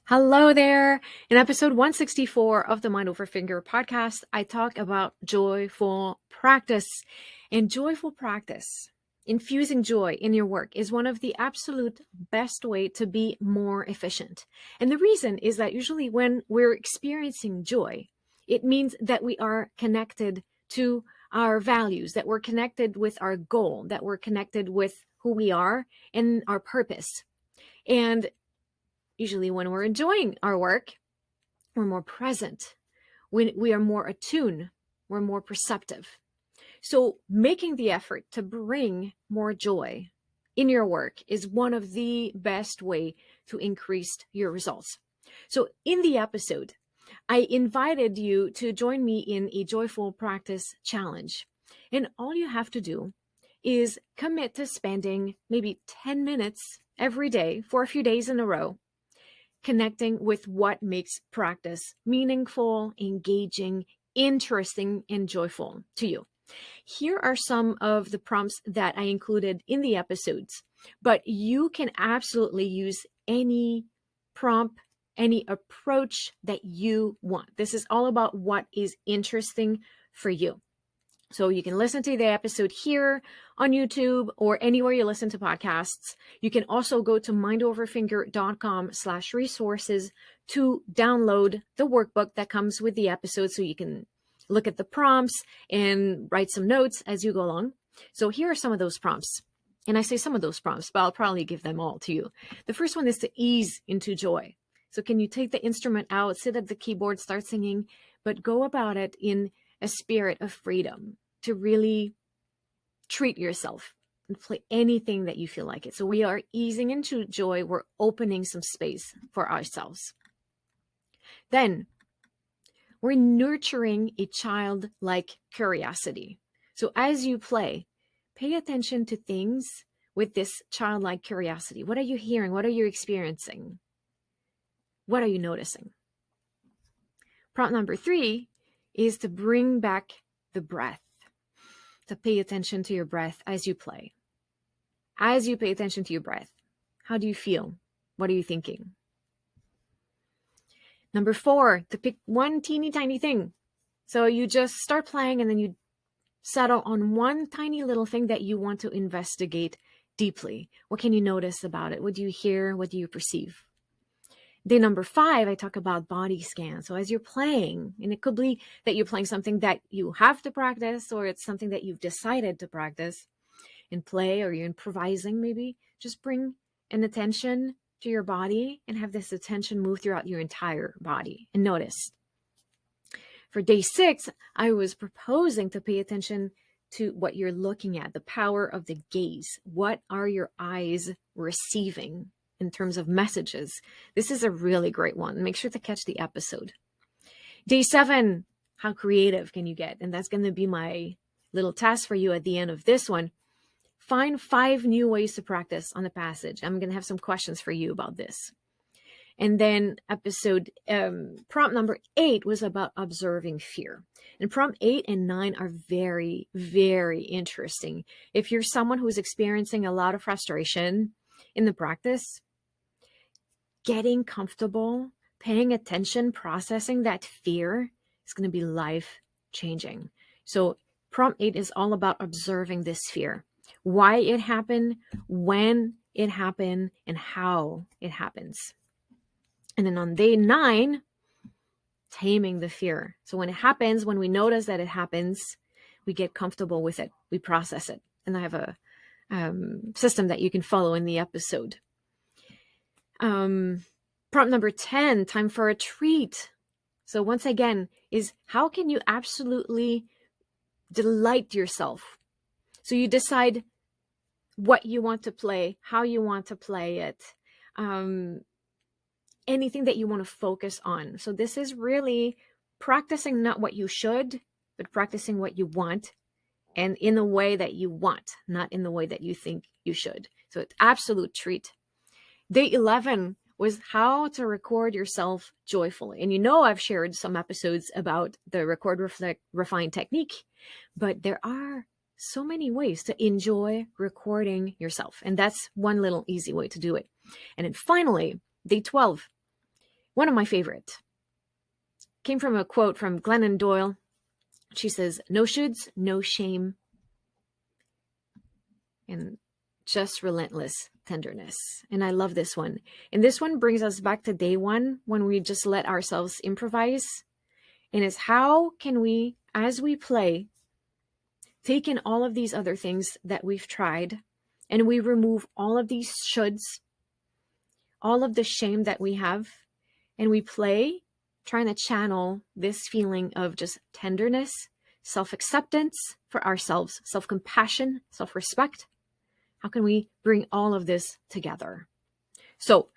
Hello there. In episode 164 of the Mind Over Finger podcast, I talk about joyful practice. And joyful practice, infusing joy in your work, is one of the absolute best way to be more efficient. And the reason is that usually when we're experiencing joy, it means that we are connected to our values, that we're connected with our goal, that we're connected with who we are and our purpose. And usually when we're enjoying our work, we're more present. When we are more attuned, we're more perceptive. So making the effort to bring more joy in your work is one of the best way to increase your results. So in the episode, I invited you to join me in a joyful practice challenge. And all you have to do is commit to spending maybe 10 minutes every day for a few days in a row connecting with what makes practice meaningful, engaging, interesting, and joyful to you. Here are some of the prompts that I included in the episodes, but you can absolutely use any prompt, any approach that you want. This is all about what is interesting for you. So you can listen to the episode here on YouTube or anywhere you listen to podcasts. You can also go to mindoverfinger.com/resources to download the workbook that comes with the episode so you can look at the prompts and write some notes as you go along. So here are some of those prompts. And I say some of those prompts, but I'll probably give them all to you. The first one is to ease into joy. So can you take the instrument out, sit at the keyboard, start singing, but go about it in a spirit of freedom, to really treat yourself and play anything that you feel like it. So we are easing into joy. We're opening some space for ourselves. Then we're nurturing a childlike curiosity. So as you play, pay attention to things with this childlike curiosity. What are you hearing? What are you experiencing? What are you noticing? Prompt number 3 is to bring back the breath. To pay attention to your breath as you play. As you pay attention to your breath, how do you feel? What are you thinking? Number 4, to pick one teeny tiny thing. So you just start playing and then you settle on one tiny little thing that you want to investigate deeply. What can you notice about it? What do you hear? What do you perceive? Day number 5, I talk about body scan. So as you're playing, and it could be that you're playing something that you have to practice, or it's something that you've decided to practice and play, or you're improvising maybe, just bring an attention to your body and have this attention move throughout your entire body and notice. For day 6, I was proposing to pay attention to what you're looking at, the power of the gaze. What are your eyes receiving in terms of messages? This is a really great one. Make sure to catch the episode. Day 7, how creative can you get? And that's going to be my little task for you at the end of this one. Find 5 new ways to practice on a passage. I'm going to have some questions for you about this. And then prompt number 8 was about observing fear. And prompt 8 and 9 are very, very interesting. If you're someone who's experiencing a lot of frustration in the practice, getting comfortable, paying attention, processing that fear is going to be life-changing. So prompt 8 is all about observing this fear. Why it happened, when it happened, and how it happens. And then on day 9, taming the fear. So when it happens, when we notice that it happens, we get comfortable with it. We process it. And I have a system that you can follow in the episode. Prompt number 10, time for a treat. So once again, is how can you absolutely delight yourself? So you decide what you want to play, how you want to play it, anything that you want to focus on. So this is really practicing not what you should, but practicing what you want, and in the way that you want, not in the way that you think you should. So it's absolute treat. Day 11 was how to record yourself joyfully. And you know I've shared some episodes about the record, reflect, refine technique, but there are so many ways to enjoy recording yourself. And that's one little easy way to do it. And then finally, day 12, One of my favorite came from a quote from Glennon Doyle. She says, "No shoulds, no shame, and just relentless tenderness." And I love this one. And this one brings us back to day one when we just let ourselves improvise. And it's how can we, as we play, take in all of these other things that we've tried and we remove all of these shoulds, all of the shame that we have, and we play trying to channel this feeling of just tenderness, self-acceptance for ourselves, self-compassion, self-respect. How can we bring all of this together? So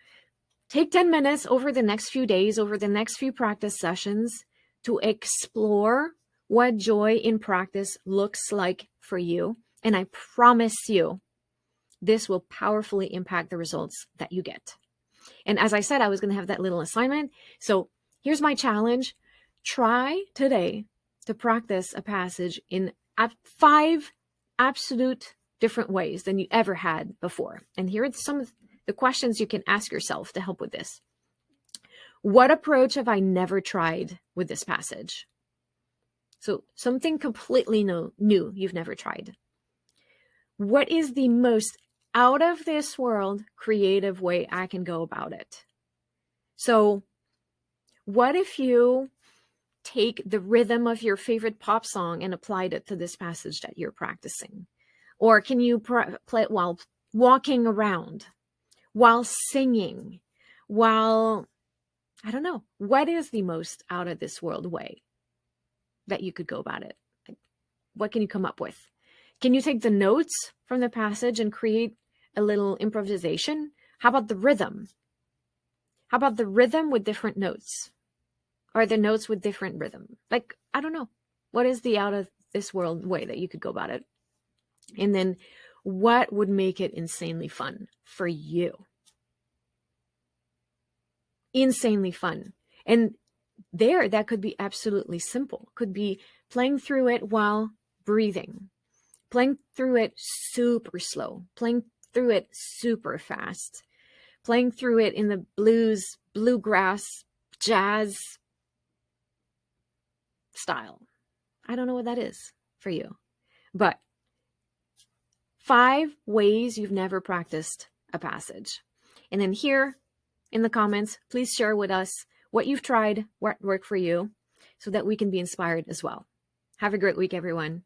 take 10 minutes over the next few days, over the next few practice sessions to explore what joy in practice looks like for you. And I promise you, this will powerfully impact the results that you get. And as I said, I was going to have that little assignment. So here's my challenge. Try today to practice a passage in 5 absolute different ways than you ever had before. And here are some of the questions you can ask yourself to help with this. What approach have I never tried with this passage? So something completely new you've never tried. What is the most out of this world creative way I can go about it? So what if you take the rhythm of your favorite pop song and applied it to this passage that you're practicing? Or can you play it while walking around, while singing, while, I don't know, what is the most out of this world way that you could go about it? What can you come up with? Can you take the notes from the passage and create a little improvisation? How about the rhythm? How about the rhythm with different notes? Or the notes with different rhythm? Like, I don't know. What is the out of this world way that you could go about it? And then what would make it insanely fun for you? Insanely fun. And that could be absolutely simple. Could be playing through it while breathing, playing through it super slow, playing through it super fast, playing through it in the blues, bluegrass, jazz style. I don't know what that is for you, but 5 ways you've never practiced a passage. And then here in the comments, please share with us what you've tried, what worked for you, so that we can be inspired as well. Have a great week, everyone.